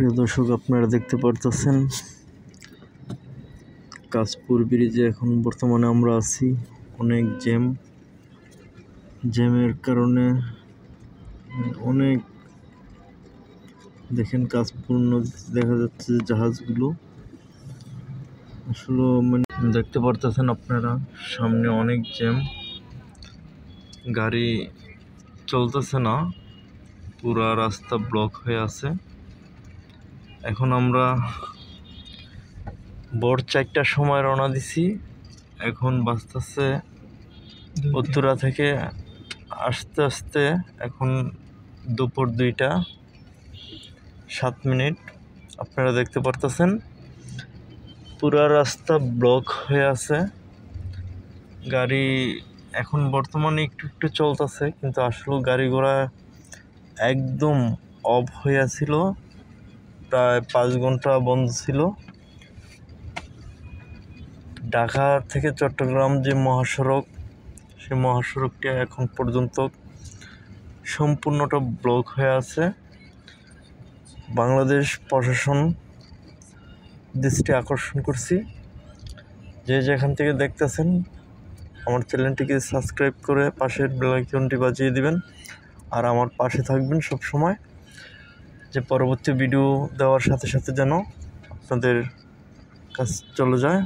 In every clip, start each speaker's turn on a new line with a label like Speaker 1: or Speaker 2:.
Speaker 1: প্রিয় দর্শক, আপনারা দেখতে পারতেছেন কাশপুর ব্রিজে এখন বর্তমানে আমরা আছি। অনেক জ্যামের কারণে অনেক দেখেন কাশপুর নদীতে দেখা যাচ্ছে যে জাহাজগুলো আসলে দেখতে পারতেছেন আপনারা, সামনে অনেক জ্যাম, গাড়ি চলতেছে না, পুরা রাস্তা ব্লক হয়ে আছে। এখন আমরা ভোর 4টার সময় রওনা দিছি। এখন বাজতেছে উত্তরা থেকে আস্তে আস্তে এখন দুপুর 2টা 7 মিনিট। আপনারা দেখতে পারতেছেন পুরা রাস্তা ব্লক হয়ে আছে। গাড়ি এখন বর্তমানে একটু একটু চলতেছে, কিন্তু আসলে গাড়ি ঘোড়া একদম অফ হয়ে ছিল। প্রায় 5 ঘন্টা বন্ধ ছিল। ঢাকা থেকে চট্টগ্রাম যে মহাসড়ক, সেই মহাসড়কটি এখন পর্যন্ত সম্পূর্ণটা ব্লক হয়ে আছে। বাংলাদেশ প্রশাসন দৃষ্টি আকর্ষণ করছি, যে যেখান থেকে দেখতেছেন আমার চ্যানেলটিকে সাবস্ক্রাইব করে পাশের বেল আইকনটি বাজিয়ে দিবেন, আর আমার পাশে থাকবেন সব সময়, যে পরবর্তী ভিডিও দেওয়ার সাথে সাথে যেন আপনাদের কাছে চলে যায়।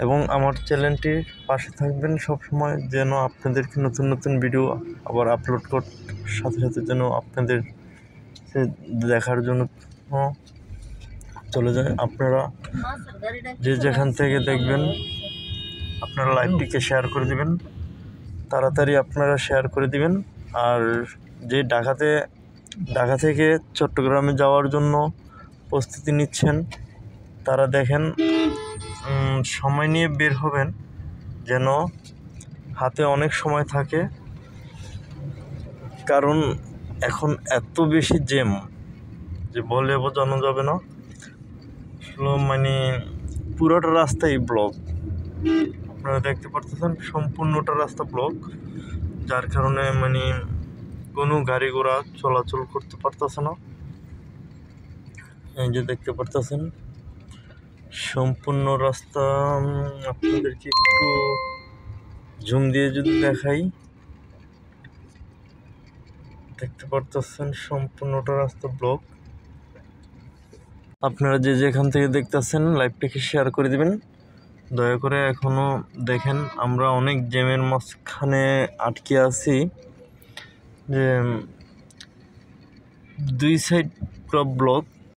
Speaker 1: এবং আমার চ্যানেলটির পাশে থাকবেন সব সময়, যেন আপনাদেরকে নতুন নতুন ভিডিও আবার আপলোড করার সাথে সাথে যেন আপনাদের দেখার জন্য চলে যায়। আপনারা যে যেখান থেকে দেখবেন আপনারা লাইভটিকে শেয়ার করে দিবেন, তাড়াতাড়ি আপনারা শেয়ার করে দিবেন। আর যে ঢাকা থেকে চট্টগ্রামে যাওয়ার জন্য প্রস্তুতি নিচ্ছেন, তারা দেখেন সময় নিয়ে বের হবেন, যেন হাতে অনেক সময় থাকে। কারণ এখন এত বেশি জ্যাম যে বলে বোঝানো যাবে না। পুরোটা রাস্তাই ব্লক। আপনারা দেখতে পারতেছেন সম্পূর্ণটা রাস্তা ব্লক, যার কারণে কোনো গাড়ি ঘোড়া চলাচল করতে পারতেছে না। এই যে দেখতে পারতেছেন সম্পূর্ণ রাস্তা, আপনাদেরকে একটু জুম দিয়ে যদি দেখাই, দেখতে পারতেছেন সম্পূর্ণটা রাস্তা ব্লক। আপনারা যে যেখান থেকে দেখতেছেন লাইভটিকে শেয়ার করে দিবেন দয়া করে। এখনো দেখেন আমরা অনেক জ্যামের মাঝখানে আটকে আছি, যে 2 সাইড পুরো ব্লক।